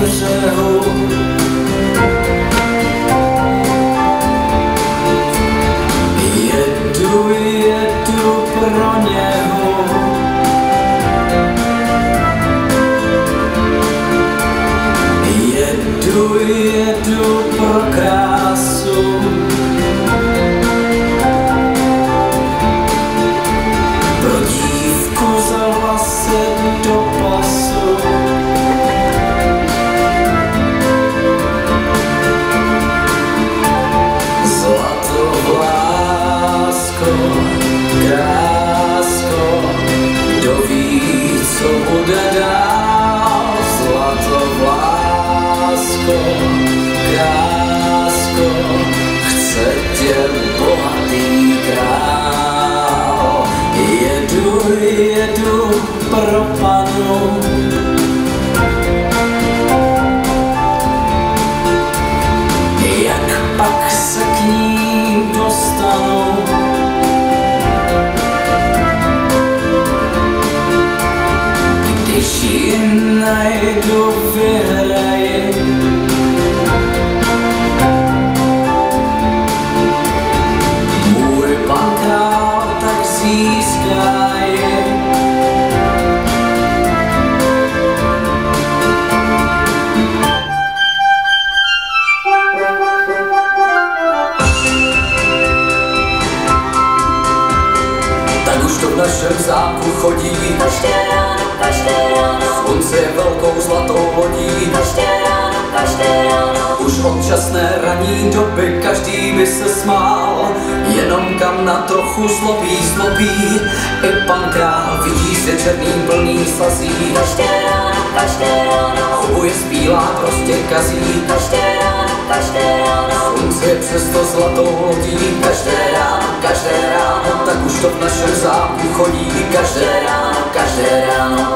břehu. Jedu pro něho. Jedu pro krásu. Pro dívku za vlasy do pasu. Zlatovlásko, krásko, kdo ví, co bude dál. Zlatovlásko, krásko, chce tě bohatý král. Jedu pro panu. Jak pak se k ní dostanu? Když ji najdu, vyhraji. Můj pan král tak získá ji. Tak už to v našem zámku chodí. Každé ráno, Slunce je velkou zlatou lodí. každé ráno. Už od časné ranní doby každý by se smál, jenom kam na trochu zlobí. I pan král vidí se černým plný slazí. Každé ráno. Hubu je zbílá, prostě kazí. Každé ráno. Slunce je přesto zlatou lodí. Každé ráno, tak už to v našem zámku chodí. Každé ráno.